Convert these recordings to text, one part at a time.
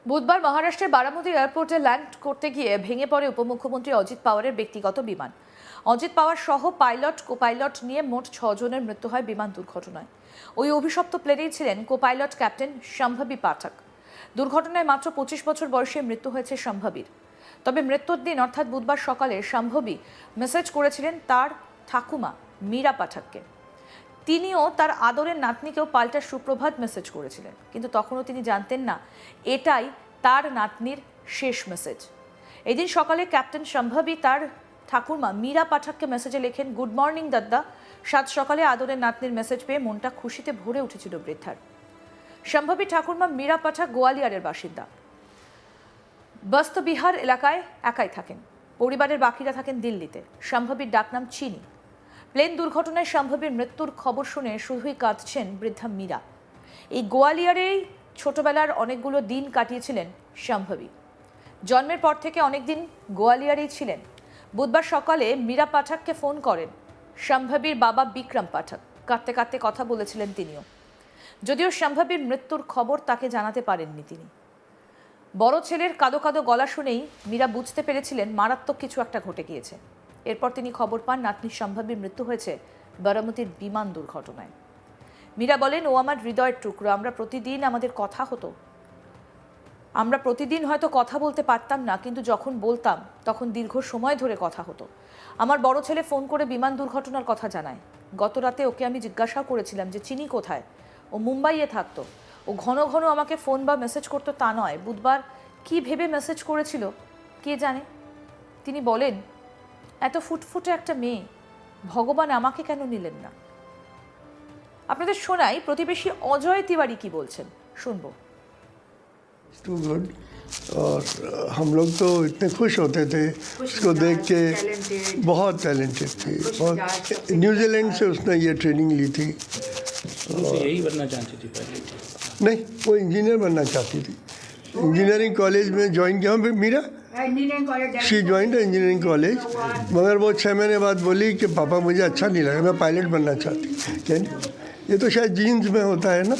বুধবার মহারাষ্ট্রের বারামতি এয়ারপোর্টে ল্যান্ড করতে গিয়ে ভেঙে পড়ে উপমুখ্যমন্ত্রী অজিত পাওয়ারের ব্যক্তিগত বিমান। অজিত পাওয়ার সহ পাইলট কোপাইলট নিয়ে মোট 6 জনের মৃত্যু হয় বিমান দুর্ঘটনায়। ওই অভিশপ্ত প্লেনেই ছিলেন কোপাইলট ক্যাপ্টেন সম্ভাবী পাঠক। দুর্ঘটনায় মাত্র 25 বছর বয়সে মৃত্যু হয়েছে সম্ভাবীর। তবে মৃত্যুর দিন অর্থাৎ বুধবার সকালে সম্ভাবী মেসেজ করেছিলেন তার ঠাকুমা মীরা পাঠককে। তিনিও তার আদরের নাতনিকেও পাল্টা সুপ্রভাত মেসেজ করেছিলেন, কিন্তু তখনও তিনি জানতেন না এটাই তার নাতনির শেষ মেসেজ। এদিন সকালে ক্যাপ্টেন সম্ভাবী তার ঠাকুরমা মীরা পাঠককে মেসেজে লেখেন, গুড মর্নিং দাদা। সাত সকালে আদরের নাতনির মেসেজ পেয়ে মনটা খুশিতে ভরে উঠেছিল বৃদ্ধার। সম্ভাবী ঠাকুরমা মীরা পাঠক গোয়ালিয়রের বাসিন্দা। বস্তবিহার এলাকায় একাই থাকেন, পরিবারের বাকিরা থাকেন দিল্লিতে। সম্ভাবীর ডাকনাম চিনি। প্লেন দুর্ঘটনায় সম্ভাবীর মৃত্যুর খবর শুনে শুধুই কাঁদছেন বৃদ্ধা মীরা। এই গোয়ালিয়রেই ছোটবেলার অনেকগুলো দিন কাটিয়েছিলেন সম্ভাবী। জন্মের পর থেকে অনেকদিন গোয়ালিয়রেই ছিলেন। বুধবার সকালে মীরা পাঠককে ফোন করেন সম্ভাবীর বাবা বিক্রম পাঠক। কাঁদতে কাঁদতে কথা বলেছিলেন তিনিও, যদিও সম্ভাবীর মৃত্যুর খবর তাকে জানাতে পারেননি তিনি। বড় ছেলের কাঁদো কাঁদো গলা শুনেই মীরা বুঝতে পেরেছিলেন মারাত্মক কিছু একটা ঘটে গিয়েছে। এরপর তিনি খবর পান নাতনি সম্ভাবীর মৃত্যু হয়েছে বারামতির বিমান দুর্ঘটনায়। মীরা বলেন, ও আমার হৃদয়ের টুকরো। আমরা প্রতিদিন হয়তো কথা বলতে পারতাম না, কিন্তু যখন বলতাম তখন দীর্ঘ সময় ধরে কথা হতো। আমার বড় ছেলে ফোন করে বিমান দুর্ঘটনার কথা জানায়। গত রাতে ওকে আমি জিজ্ঞাসাও করেছিলাম যে চিনি কোথায়। ও মুম্বাইয়ে থাকতো। ও ঘন ঘন আমাকে ফোন বা মেসেজ করতো তা নয়, বুধবার কি ভেবে মেসেজ করেছিল কে জানে। তিনি বলেন, এত ফুটফুটে একটা মেয়ে, ভগবান আমাকে কেন নিলেন না। আপনাদের শোনাই প্রতিবেশী অজয় तिवारी কি বলছেন, শুনবো। Too good. और हम लोग तो इतने खुश होते थे उसको देख के। बहुत टैलेंटेड थी। और न्यूजीलैंड से उसने ये ट्रेनिंग ली थी। यही बनना चाहती थी पहले? नहीं, वो इंजीनियर बनना चाहती थी। इंजीनियरिंग कॉलेज में ज्वाइन किया Meera. She join engineering college, मगर वो 6 महीने बाद बोली कि पापा मुझे अच्छा नहीं लगा, मैं पायलट बनना चाहती। क्या ये तो शायद जीन्स में होता है ना।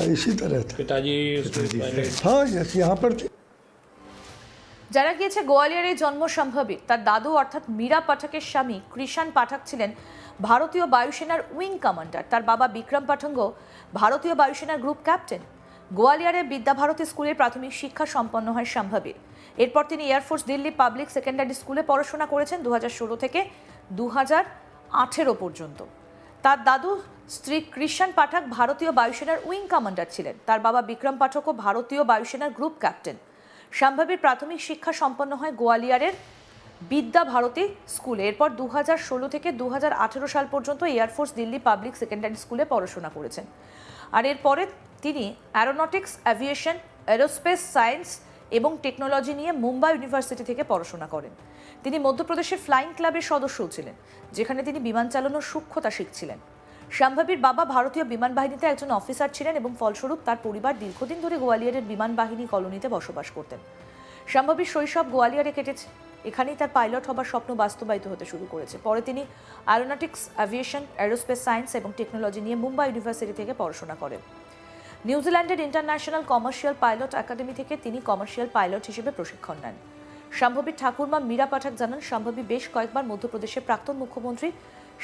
इसी तरह था पिताजी। हाँ, यहाँ पर थे। জানা গিয়েছে গোয়ালিয়রে জন্ম সম্ভাবীর। তার দাদু অর্থাৎ মীরা পাঠকের স্বামী কৃষাণ পাঠক ছিলেন ভারতীয় বায়ুসেনার উইং কমান্ডার। তার বাবা বিক্রম পাঠক ভারতীয় বায়ুসেনার গ্রুপ ক্যাপ্টেন। গোয়ালিয়রের বিদ্যাভারতী স্কুলে প্রাথমিক শিক্ষা সম্পন্ন হয় সম্ভাবীর। এরপর তিনি এয়ারফোর্স দিল্লি পাবলিক সেকেন্ডারি স্কুলে পড়াশোনা করেছেন 2016 থেকে 2018 পর্যন্ত। তার দাদু স্ত্রী কৃষাণ পাঠক ভারতীয় বায়ুসেনার উইং কমান্ডার ছিলেন। তার বাবা বিক্রম পাঠকও ভারতীয় বায়ুসেনার গ্রুপ ক্যাপ্টেন। সম্ভাবীর প্রাথমিক শিক্ষা সম্পন্ন হয় গোয়ালিয়রের বিদ্যাভারতী স্কুলে। এরপর 2016 থেকে 2018 সাল পর্যন্ত এয়ারফোর্স দিল্লি পাবলিক সেকেন্ডারি স্কুলে পড়াশোনা করেছেন। আর এরপরে তিনি অ্যারোনটিক্স, অ্যাভিয়েশন, এরোস্পেস সায়েন্স এবং টেকনোলজি নিয়ে মুম্বাই ইউনিভার্সিটি থেকে পড়াশোনা করেন। তিনি মধ্যপ্রদেশের ফ্লাইং ক্লাবের সদস্যও ছিলেন, যেখানে তিনি বিমান চালানোর সূক্ষ্মতা শিখছিলেন। সম্ভাবীর বাবা ভারতীয় বিমান বাহিনীতে একজন অফিসার ছিলেন এবং ফলস্বরূপ তার পরিবার দীর্ঘদিন ধরে গোয়ালিয়রের বিমান বাহিনী কলোনিতে বসবাস করতেন। সম্ভাবীর শৈশব গোয়ালিয়রে কেটেছে। এখানেই তার পাইলট হবার স্বপ্ন বাস্তবায়িত হতে শুরু করেছে। পরে তিনি অ্যারোনটিক্স, অ্যাভিয়েশন, এরোস্পেস সায়েন্স এবং টেকনোলজি নিয়ে মুম্বাই ইউনিভার্সিটি থেকে পড়াশোনা করেন। নিউজিল্যান্ডের ইন্টারন্যাশনাল কমার্শিয়াল পাইলট একাডেমি থেকে তিনি কমার্শিয়াল পাইলট হিসেবে প্রশিক্ষণ নেন। সম্ভাবীর ঠাকুরমা মীরা পাঠক জানান, সম্ভাবী বেশ কয়েকবার মধ্যপ্রদেশের প্রাক্তন মুখ্যমন্ত্রী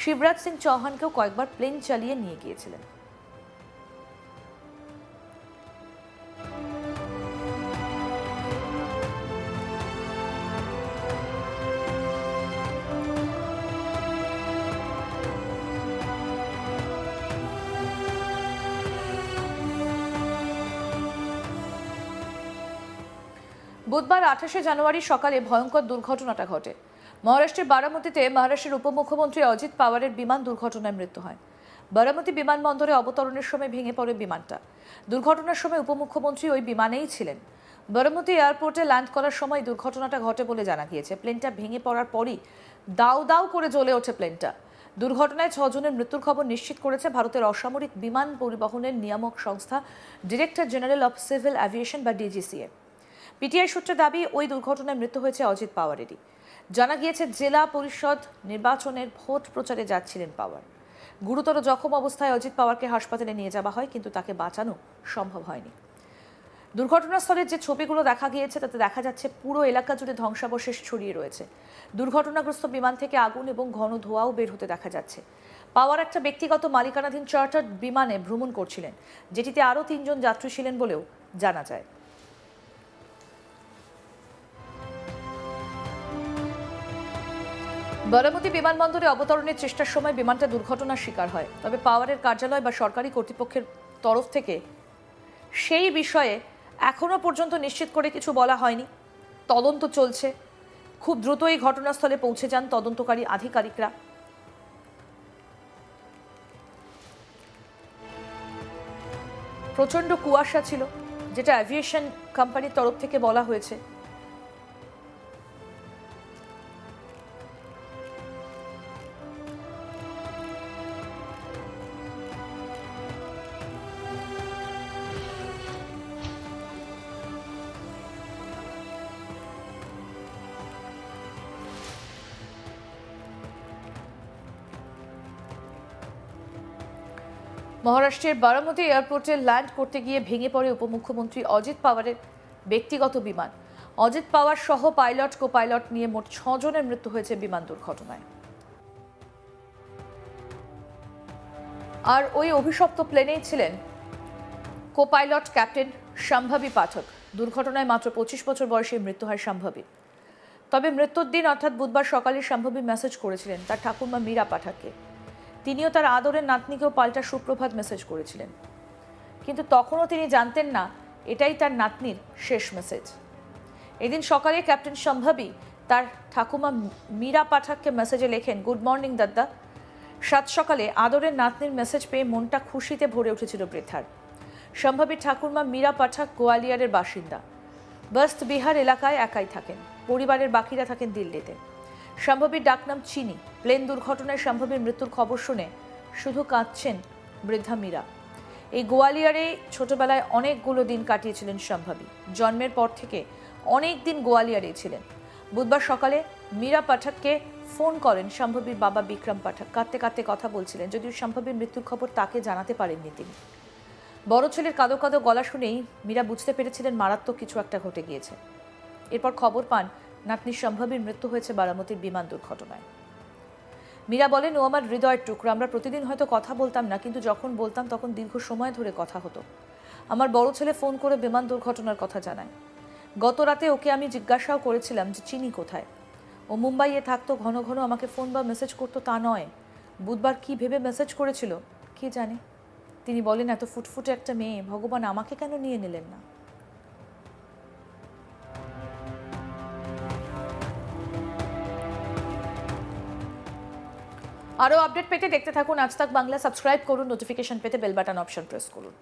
শিবরাজ সিং চৌহানকেও কয়েকবার প্লেন চালিয়ে নিয়ে গিয়েছিলেন। বুধবার 28শে জানুয়ারি সকালে ভয়ঙ্কর দুর্ঘটনাটা ঘটে। মহারাষ্ট্রের বারামতিতে মহারাষ্ট্রের উপমুখ্যমন্ত্রী অজিত পাওয়ারের বিমান দুর্ঘটনায় মৃত্যু হয়। বারামতি বিমানবন্দরে অবতরণের সময় ভেঙে পড়ে বিমানটা। দুর্ঘটনার সময় উপমুখ্যমন্ত্রী ওই বিমানেই ছিলেন। বারামতি এয়ারপোর্টে ল্যান্ড করার সময় দুর্ঘটনাটা ঘটে বলে জানা গিয়েছে। প্লেনটা ভেঙে পড়ার পরই দাউ দাউ করে জ্বলে ওঠে প্লেনটা। দুর্ঘটনায় 6 জনের মৃত্যুর খবর নিশ্চিত করেছে ভারতের অসামরিক বিমান পরিবহনের নিয়ামক সংস্থা director general of civil aviation বা ডিজিসিএ। পিটিআই সূত্রে দাবি, ওই দুর্ঘটনায় মৃত্যু হয়েছে অজিত পাওয়ারেরই। জানা গিয়েছে জেলা পরিষদ নির্বাচনের ভোট প্রচারে যাচ্ছিলেন পাওয়ার। গুরুতর জখম অবস্থায় অজিত পাওয়ারকে হাসপাতালে নিয়ে যাওয়া হয়, কিন্তু তাকে বাঁচানো সম্ভব হয়নি। দুর্ঘটনাস্থলের যে ছবিগুলো দেখা গিয়েছে তাতে দেখা যাচ্ছে পুরো এলাকা জুড়ে ধ্বংসাবশেষ ছড়িয়ে রয়েছে। দুর্ঘটনাগ্রস্ত বিমান থেকে আগুন এবং ঘন ধোঁয়াও বের হতে দেখা যাচ্ছে। পাওয়ার একটা ব্যক্তিগত মালিকানাধীন চার্টার্ড বিমানে ভ্রমণ করছিলেন, যেটিতে আরও 3 জন যাত্রী ছিলেন বলেও জানা যায়। বারামতি বিমানবন্দরে অবতরণের চেষ্টার সময় বিমানটা দুর্ঘটনার শিকার হয়। তবে পাওয়ারের কার্যালয় বা সরকারি কর্তৃপক্ষের তরফ থেকে সেই বিষয়ে এখনো পর্যন্ত নিশ্চিত করে কিছু বলা হয়নি। তদন্ত চলছে। খুব দ্রুতই ঘটনাস্থলে পৌঁছে যান তদন্তকারী আধিকারিকরা। প্রচণ্ড কুয়াশা ছিল, যেটা অ্যাভিয়েশন কোম্পানির তরফ থেকে বলা হয়েছে। মহারাষ্ট্রের বারামতি এয়ারপোর্টে ল্যান্ড করতে গিয়ে ভেঙে পড়ে উপমুখ্যমন্ত্রী অজিত পাওয়ারের ব্যক্তিগত বিমান। অজিত পাওয়ার সহ পাইলট কো পাইলট নিয়ে মোট 6 জনের মৃত্যু হয়েছে বিমান দুর্ঘটনায়। আর ওই অভিশপ্ত প্লেনেই ছিলেন কো পাইলট ক্যাপ্টেন সম্ভাবী পাঠক। দুর্ঘটনায় মাত্র 25 বছর বয়সে মৃত্যু হয় সম্ভাবী। তবে মৃত্যুর দিন অর্থাৎ বুধবার সকালে সম্ভাবী মেসেজ করেছিলেন তার ঠাকুরমা মীরা পাঠককে। তিনিও তার আদরের নাতনিকেও পাল্টা সুপ্রভাত মেসেজ করেছিলেন, কিন্তু তখনও তিনি জানতেন না এটাই তার নাতনির শেষ মেসেজ। এদিন সকালে ক্যাপ্টেন সম্ভাবী তার ঠাকুমা মীরা পাঠককে মেসেজে লেখেন, গুড মর্নিং দাদা। সাত সকালে আদরের নাতনির মেসেজ পেয়ে মনটা খুশিতে ভরে উঠেছিল বৃদ্ধার। সম্ভাবীর ঠাকুরমা মীরা পাঠক গোয়ালিয়রের বাসিন্দা। বস্ত বিহার এলাকায় একাই থাকেন, পরিবারের বাকিরা থাকেন দিল্লিতে। সম্ভাবীর ডাকনাম চিনি। প্লেন দুর্ঘটনায় সম্ভাবীর মৃত্যুর খবর শুনে শুধু কাঁদছেন বৃদ্ধা মীরা। এই গোয়ালিয়রে ছোটবেলায় অনেকগুলো দিন কাটিয়েছিলেন সম্ভাবী। জন্মের পর থেকে অনেক দিন গোয়ালিয়রেই ছিলেন। বুধবার সকালে মীরা পাঠককে ফোন করেন সম্ভাবীর বাবা বিক্রম পাঠক। কাঁদতে কাঁদতে কথা বলছিলেন, যদিও সম্ভাবীর মৃত্যুর খবর তাকে জানাতে পারেননি তিনি। বড় ছেলের কাঁদো কাঁদো গলা শুনেই মীরা বুঝতে পেরেছিলেন মারাত্মক কিছু একটা ঘটে গিয়েছে। এরপর খবর পান নাতনি সম্ভাবীর মৃত্যু হয়েছে বারামতির বিমান দুর্ঘটনায়। মীরা বলেন, ও আমার হৃদয়ের টুকরো। আমরা প্রতিদিন হয়তো কথা বলতাম না, কিন্তু যখন বলতাম তখন দীর্ঘ সময় ধরে কথা হতো। আমার বড় ছেলে ফোন করে বিমান দুর্ঘটনার কথা জানায়। গত রাতে ওকে আমি জিজ্ঞাসাও করেছিলাম যে চিনি কোথায়। ও মুম্বাইয়ে থাকতো, ঘন ঘন আমাকে ফোন বা মেসেজ করতো তা নয়। বুধবার কি ভেবে মেসেজ করেছিল কে জানে। তিনি বলেন, এত ফুটফুটে একটা মেয়ে, ভগবান আমাকে কেন নিয়ে নিলেন না। আরও আপডেট পেতে দেখতে থাকুন আজ তাক বাংলা। সাবস্ক্রাইব করুন, নোটিফিকেশন পেতে বেল বাটন অপশন প্রেস করুন।